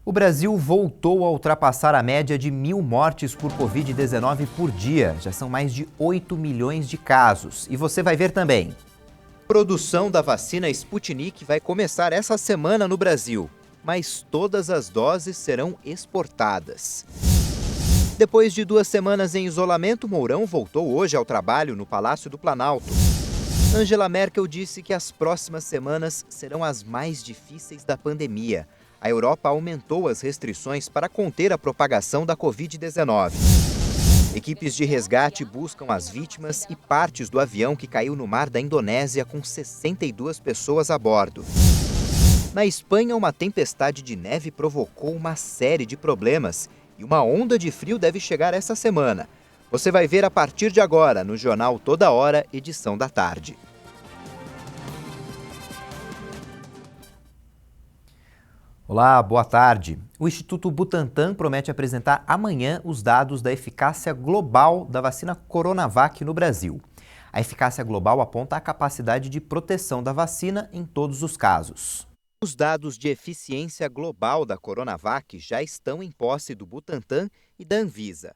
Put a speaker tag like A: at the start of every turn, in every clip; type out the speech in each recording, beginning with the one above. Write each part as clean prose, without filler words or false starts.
A: O Brasil voltou a ultrapassar a média de 1.000 mortes por Covid-19 por dia. Já são mais de 8 milhões de casos. E você vai ver também. A produção da vacina Sputnik vai começar essa semana no Brasil, mas todas as doses serão exportadas. Depois de 2 semanas em isolamento, Mourão voltou hoje ao trabalho no Palácio do Planalto. Angela Merkel disse que as próximas semanas serão as mais difíceis da pandemia. A Europa aumentou as restrições para conter a propagação da Covid-19. Equipes de resgate buscam as vítimas e partes do avião que caiu no mar da Indonésia com 62 pessoas a bordo. Na Espanha, uma tempestade de neve provocou uma série de problemas e uma onda de frio deve chegar essa semana. Você vai ver a partir de agora no Jornal Toda Hora, edição da tarde. Olá, boa tarde. O Instituto Butantan promete apresentar amanhã os dados da eficácia global da vacina Coronavac no Brasil. A eficácia global aponta a capacidade de proteção da vacina em todos os casos. Os dados de eficiência global da Coronavac já estão em posse do Butantan e da Anvisa.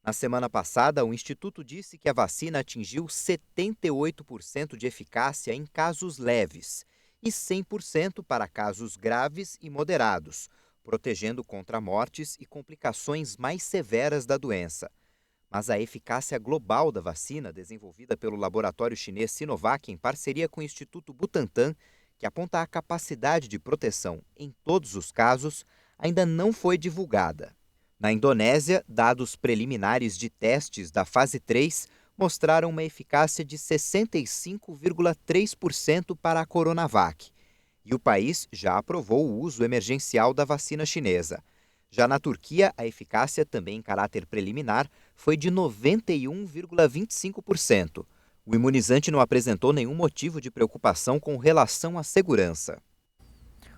A: Na semana passada, o Instituto disse que a vacina atingiu 78% de eficácia em casos leves e 100% para casos graves e moderados, protegendo contra mortes e complicações mais severas da doença. Mas a eficácia global da vacina, desenvolvida pelo laboratório chinês Sinovac em parceria com o Instituto Butantan, que aponta a capacidade de proteção em todos os casos, ainda não foi divulgada. Na Indonésia, dados preliminares de testes da fase 3 mostraram uma eficácia de 65,3% para a Coronavac. E o país já aprovou o uso emergencial da vacina chinesa. Já na Turquia, a eficácia, também em caráter preliminar, foi de 91,25%. O imunizante não apresentou nenhum motivo de preocupação com relação à segurança.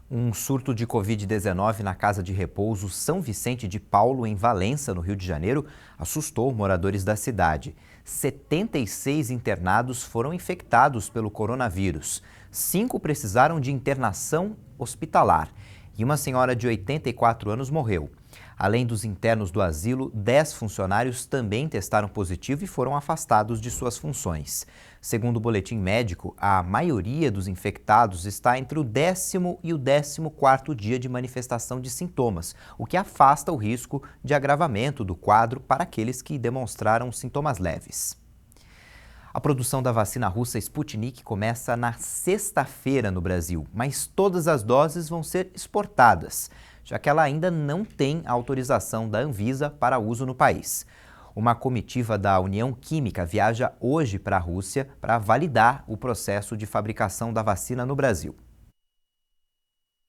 A: Um surto de Covid-19 na casa de repouso São Vicente de Paulo, em Valença, no Rio de Janeiro, assustou moradores da cidade. 76 internados foram infectados pelo coronavírus. 5 precisaram de internação hospitalar e uma senhora de 84 anos morreu. Além dos internos do asilo, 10 funcionários também testaram positivo e foram afastados de suas funções. Segundo o boletim médico, a maioria dos infectados está entre o 10º e o 14º dia de manifestação de sintomas, o que afasta o risco de agravamento do quadro para aqueles que demonstraram sintomas leves. A produção da vacina russa Sputnik começa na sexta-feira no Brasil, mas todas as doses vão ser exportadas, já que ela ainda não tem a autorização da Anvisa para uso no país. Uma comitiva da União Química viaja hoje para a Rússia para validar o processo de fabricação da vacina no Brasil.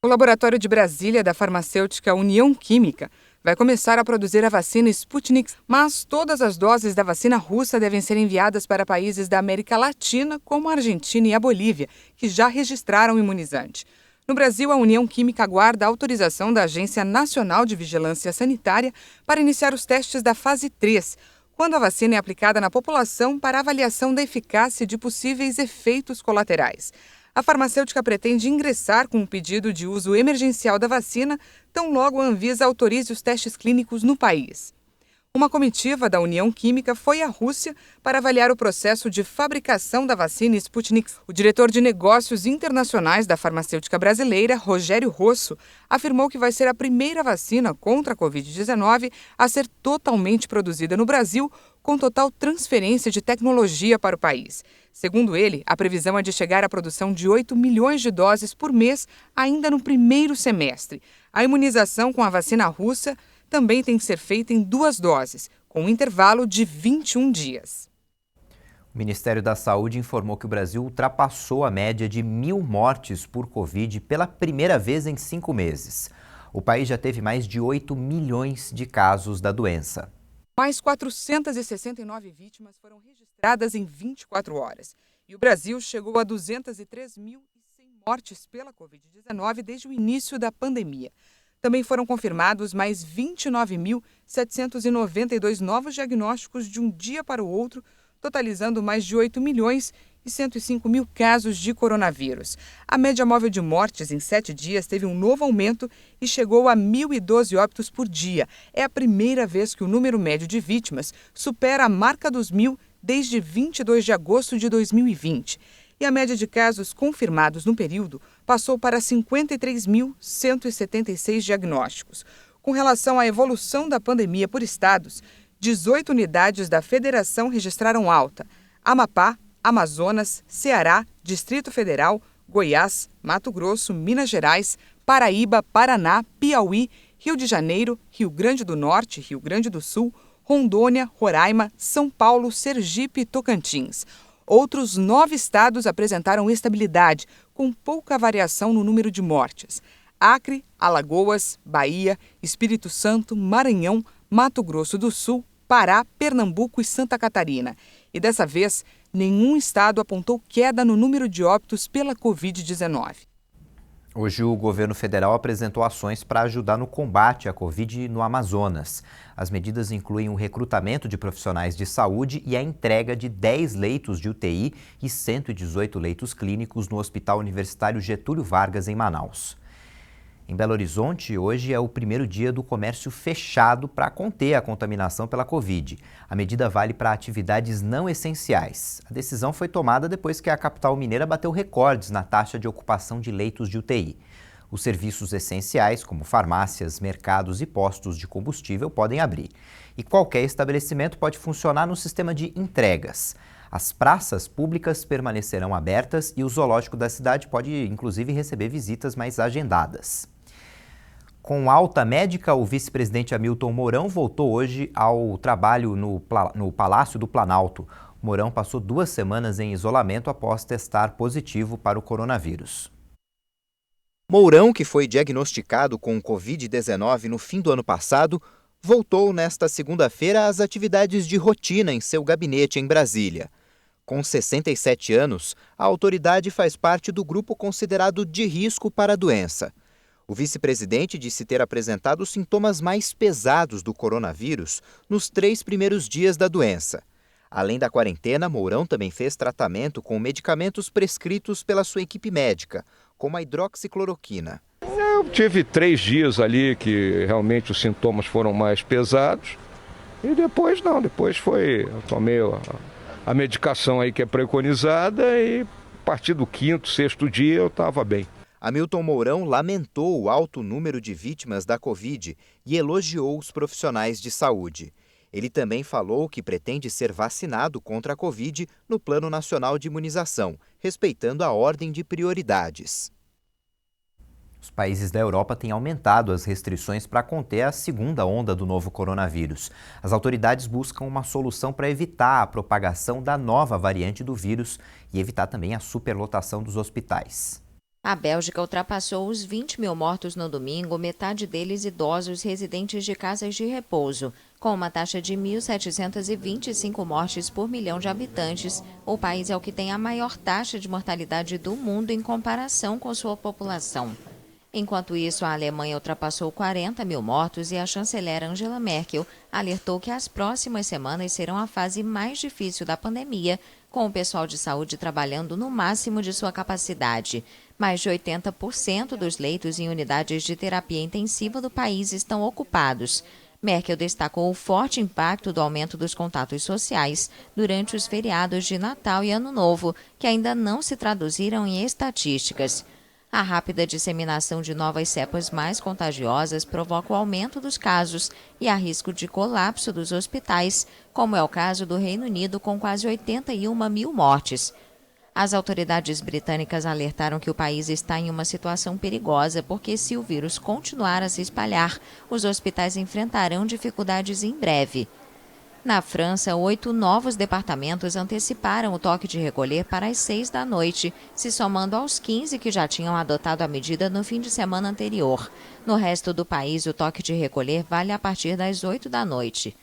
B: O laboratório de Brasília da farmacêutica União Química vai começar a produzir a vacina Sputnik, mas todas as doses da vacina russa devem ser enviadas para países da América Latina, como a Argentina e a Bolívia, que já registraram o imunizante. No Brasil, a União Química aguarda a autorização da Agência Nacional de Vigilância Sanitária para iniciar os testes da fase 3, quando a vacina é aplicada na população para avaliação da eficácia de possíveis efeitos colaterais. A farmacêutica pretende ingressar com um pedido de uso emergencial da vacina, tão logo a Anvisa autorize os testes clínicos no país. Uma comitiva da União Química foi à Rússia para avaliar o processo de fabricação da vacina Sputnik. O diretor de negócios internacionais da farmacêutica brasileira, Rogério Rosso, afirmou que vai ser a primeira vacina contra a Covid-19 a ser totalmente produzida no Brasil, com total transferência de tecnologia para o país. Segundo ele, a previsão é de chegar à produção de 8 milhões de doses por mês ainda no primeiro semestre. A imunização com a vacina russa também tem que ser feita em 2 doses, com um intervalo de 21 dias.
A: O Ministério da Saúde informou que o Brasil ultrapassou a média de 1.000 mortes por Covid pela primeira vez em 5 meses. O país já teve mais de 8 milhões de casos da doença.
B: Mais 469 vítimas foram registradas em 24 horas. E o Brasil chegou a 203.100 mortes pela Covid-19 desde o início da pandemia. Também foram confirmados mais 29.792 novos diagnósticos de um dia para o outro, totalizando mais de 8.600.000 e 105 mil casos de coronavírus. A média móvel de mortes em 7 dias teve um novo aumento e chegou a 1.012 óbitos por dia. É a primeira vez que o número médio de vítimas supera a marca dos 1.000 desde 22 de agosto de 2020. E a média de casos confirmados no período passou para 53.176 diagnósticos. Com relação à evolução da pandemia por estados, 18 unidades da federação registraram alta: Amapá, Amazonas, Ceará, Distrito Federal, Goiás, Mato Grosso, Minas Gerais, Paraíba, Paraná, Piauí, Rio de Janeiro, Rio Grande do Norte, Rio Grande do Sul, Rondônia, Roraima, São Paulo, Sergipe e Tocantins. Outros 9 estados apresentaram estabilidade, com pouca variação no número de mortes: Acre, Alagoas, Bahia, Espírito Santo, Maranhão, Mato Grosso do Sul, Pará, Pernambuco e Santa Catarina. E dessa vez, nenhum estado apontou queda no número de óbitos pela Covid-19.
A: Hoje, o governo federal apresentou ações para ajudar no combate à Covid no Amazonas. As medidas incluem o recrutamento de profissionais de saúde e a entrega de 10 leitos de UTI e 118 leitos clínicos no Hospital Universitário Getúlio Vargas, em Manaus. Em Belo Horizonte, hoje é o primeiro dia do comércio fechado para conter a contaminação pela Covid. A medida vale para atividades não essenciais. A decisão foi tomada depois que a capital mineira bateu recordes na taxa de ocupação de leitos de UTI. Os serviços essenciais, como farmácias, mercados e postos de combustível, podem abrir. E qualquer estabelecimento pode funcionar no sistema de entregas. As praças públicas permanecerão abertas e o zoológico da cidade pode, inclusive, receber visitas mais agendadas. Com alta médica, o vice-presidente Hamilton Mourão voltou hoje ao trabalho no Palácio do Planalto. Mourão passou 2 semanas em isolamento após testar positivo para o coronavírus. Mourão, que foi diagnosticado com Covid-19 no fim do ano passado, voltou nesta segunda-feira às atividades de rotina em seu gabinete em Brasília. Com 67 anos, a autoridade faz parte do grupo considerado de risco para a doença. O vice-presidente disse ter apresentado os sintomas mais pesados do coronavírus nos 3 primeiros dias da doença. Além da quarentena, Mourão também fez tratamento com medicamentos prescritos pela sua equipe médica, como a hidroxicloroquina.
C: Eu tive 3 dias ali que realmente os sintomas foram mais pesados e depois eu tomei a medicação aí que é preconizada e a partir do 5º, 6º dia eu estava bem.
A: Hamilton Mourão lamentou o alto número de vítimas da Covid e elogiou os profissionais de saúde. Ele também falou que pretende ser vacinado contra a Covid no Plano Nacional de Imunização, respeitando a ordem de prioridades. Os países da Europa têm aumentado as restrições para conter a segunda onda do novo coronavírus. As autoridades buscam uma solução para evitar a propagação da nova variante do vírus e evitar também a superlotação dos hospitais.
D: A Bélgica ultrapassou os 20 mil mortos no domingo, metade deles idosos residentes de casas de repouso. Com uma taxa de 1.725 mortes por milhão de habitantes, o país é o que tem a maior taxa de mortalidade do mundo em comparação com sua população. Enquanto isso, a Alemanha ultrapassou 40 mil mortos e a chanceler Angela Merkel alertou que as próximas semanas serão a fase mais difícil da pandemia, com o pessoal de saúde trabalhando no máximo de sua capacidade. Mais de 80% dos leitos em unidades de terapia intensiva do país estão ocupados. Merkel destacou o forte impacto do aumento dos contatos sociais durante os feriados de Natal e Ano Novo, que ainda não se traduziram em estatísticas. A rápida disseminação de novas cepas mais contagiosas provoca o aumento dos casos e há risco de colapso dos hospitais, como é o caso do Reino Unido, com quase 81 mil mortes. As autoridades britânicas alertaram que o país está em uma situação perigosa porque, se o vírus continuar a se espalhar, os hospitais enfrentarão dificuldades em breve. Na França, 8 novos departamentos anteciparam o toque de recolher para as 6 da noite, se somando aos 15 que já tinham adotado a medida no fim de semana anterior. No resto do país, o toque de recolher vale a partir das 8 da noite.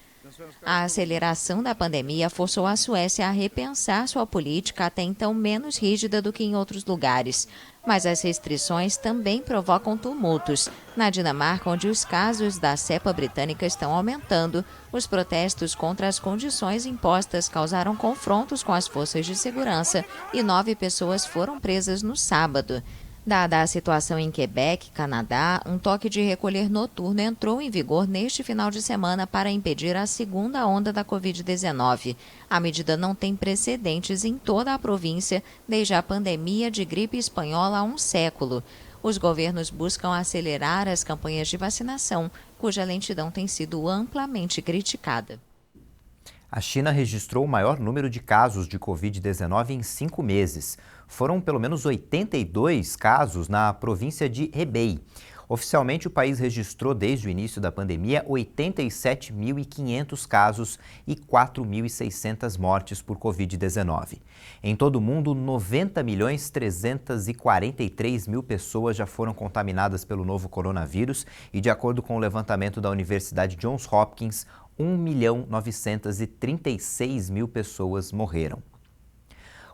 D: A aceleração da pandemia forçou a Suécia a repensar sua política até então menos rígida do que em outros lugares. Mas as restrições também provocam tumultos. Na Dinamarca, onde os casos da cepa britânica estão aumentando, os protestos contra as condições impostas causaram confrontos com as forças de segurança e 9 pessoas foram presas no sábado. Dada a situação em Quebec, Canadá, um toque de recolher noturno entrou em vigor neste final de semana para impedir a segunda onda da Covid-19. A medida não tem precedentes em toda a província desde a pandemia de gripe espanhola há um século. Os governos buscam acelerar as campanhas de vacinação, cuja lentidão tem sido amplamente criticada.
A: A China registrou o maior número de casos de Covid-19 em 5 meses. Foram pelo menos 82 casos na província de Hebei. Oficialmente, o país registrou desde o início da pandemia 87.500 casos e 4.600 mortes por Covid-19. Em todo o mundo, 90.343.000 pessoas já foram contaminadas pelo novo coronavírus e, de acordo com o levantamento da Universidade Johns Hopkins, 1.936.000 pessoas morreram.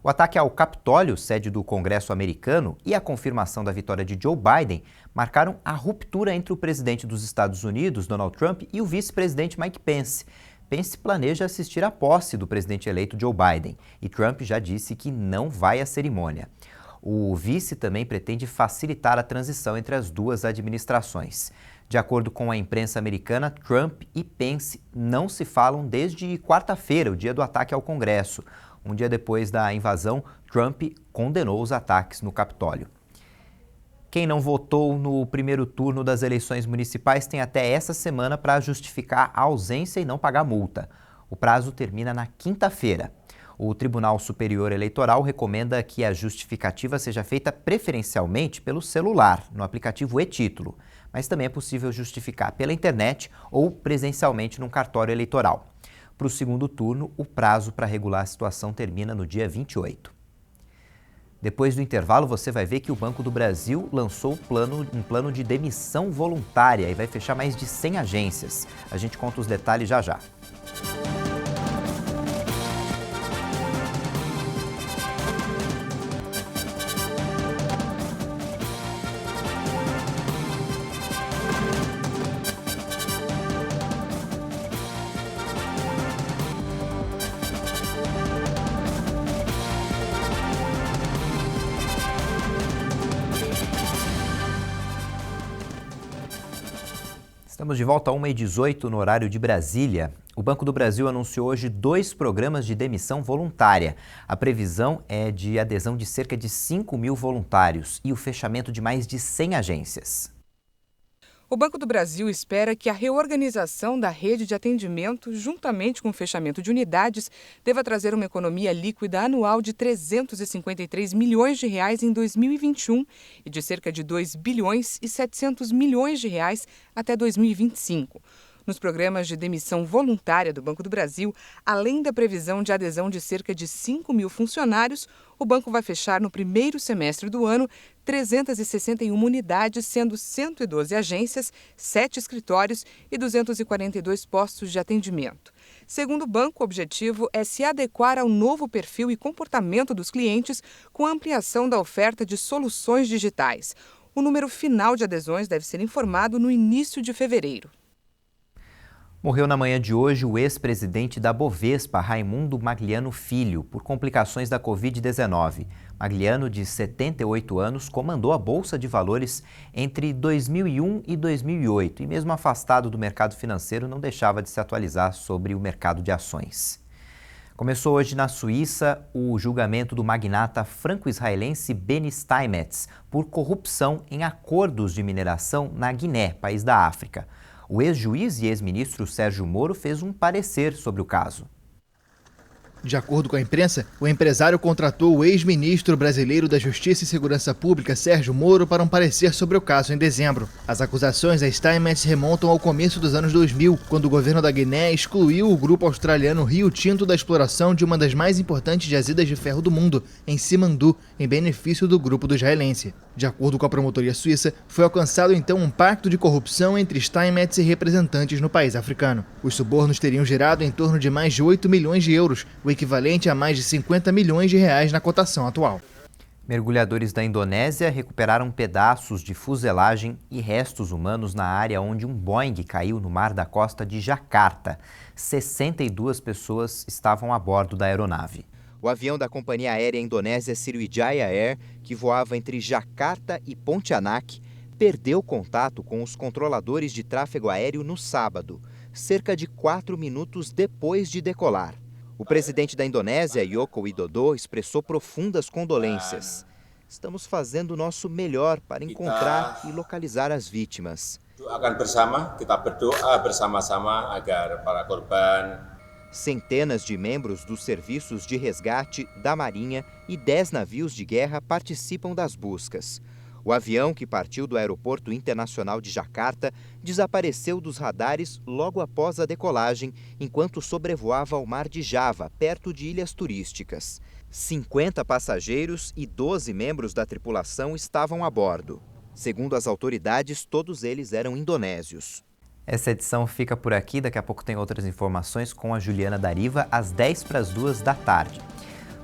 A: O ataque ao Capitólio, sede do Congresso americano, e a confirmação da vitória de Joe Biden marcaram a ruptura entre o presidente dos Estados Unidos, Donald Trump, e o vice-presidente Mike Pence. Pence planeja assistir à posse do presidente eleito Joe Biden e Trump já disse que não vai à cerimônia. O vice também pretende facilitar a transição entre as duas administrações. De acordo com a imprensa americana, Trump e Pence não se falam desde quarta-feira, o dia do ataque ao Congresso. Um dia depois da invasão, Trump condenou os ataques no Capitólio. Quem não votou no primeiro turno das eleições municipais tem até essa semana para justificar a ausência e não pagar multa. O prazo termina na quinta-feira. O Tribunal Superior Eleitoral recomenda que a justificativa seja feita preferencialmente pelo celular, no aplicativo e-Título, mas também é possível justificar pela internet ou presencialmente num cartório eleitoral. Para o segundo turno, o prazo para regular a situação termina no dia 28. Depois do intervalo, você vai ver que o Banco do Brasil lançou um plano de demissão voluntária e vai fechar mais de 100 agências. A gente conta os detalhes já já. Estamos de volta a 1h18 no horário de Brasília. O Banco do Brasil anunciou hoje 2 programas de demissão voluntária. A previsão é de adesão de cerca de 5.000 voluntários e o fechamento de mais de 100 agências.
B: O Banco do Brasil espera que a reorganização da rede de atendimento, juntamente com o fechamento de unidades, deva trazer uma economia líquida anual de R$ 353 milhões em 2021 e de cerca de R$ 2 bilhões e 700 milhões até 2025. Nos programas de demissão voluntária do Banco do Brasil, além da previsão de adesão de cerca de 5.000 funcionários, o banco vai fechar no primeiro semestre do ano 361 unidades, sendo 112 agências, 7 escritórios e 242 postos de atendimento. Segundo o banco, o objetivo é se adequar ao novo perfil e comportamento dos clientes com a ampliação da oferta de soluções digitais. O número final de adesões deve ser informado no início de fevereiro.
A: Morreu na manhã de hoje o ex-presidente da Bovespa, Raimundo Magliano Filho, por complicações da Covid-19. Magliano, de 78 anos, comandou a Bolsa de Valores entre 2001 e 2008 e, mesmo afastado do mercado financeiro, não deixava de se atualizar sobre o mercado de ações. Começou hoje na Suíça o julgamento do magnata franco-israelense Benny Steinmetz por corrupção em acordos de mineração na Guiné, país da África. O ex-juiz e ex-ministro Sérgio Moro fez um parecer sobre o caso.
E: De acordo com a imprensa, o empresário contratou o ex-ministro brasileiro da Justiça e Segurança Pública, Sérgio Moro, para um parecer sobre o caso em dezembro. As acusações à Steinmetz remontam ao começo dos anos 2000, quando o governo da Guiné excluiu o grupo australiano Rio Tinto da exploração de uma das mais importantes jazidas de ferro do mundo, em Simandu, em benefício do grupo do israelense. De acordo com a promotoria suíça, foi alcançado então um pacto de corrupção entre Steinmetz e representantes no país africano. Os subornos teriam gerado em torno de mais de 8 milhões de euros, o equivalente a mais de 50 milhões de reais na cotação atual.
A: Mergulhadores da Indonésia recuperaram pedaços de fuselagem e restos humanos na área onde um Boeing caiu no mar da costa de Jacarta. 62 pessoas estavam a bordo da aeronave. O avião da companhia aérea indonésia Sriwijaya Air, que voava entre Jacarta e Pontianak, perdeu contato com os controladores de tráfego aéreo no sábado, cerca de 4 minutos depois de decolar. O presidente da Indonésia, Joko Widodo, expressou profundas condolências. Estamos fazendo o nosso melhor para encontrar e localizar as vítimas.
F: Kita berdoa bersama-sama agar para korban.
A: Centenas de membros dos serviços de resgate, da Marinha e 10 navios de guerra participam das buscas. O avião, que partiu do Aeroporto Internacional de Jacarta, desapareceu dos radares logo após a decolagem, enquanto sobrevoava o Mar de Java, perto de ilhas turísticas. 50 passageiros e 12 membros da tripulação estavam a bordo. Segundo as autoridades, todos eles eram indonésios. Essa edição fica por aqui. Daqui a pouco tem outras informações com a Juliana Dariva, às 1:50 da tarde.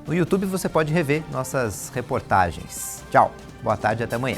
A: No YouTube você pode rever nossas reportagens. Tchau, boa tarde e até amanhã.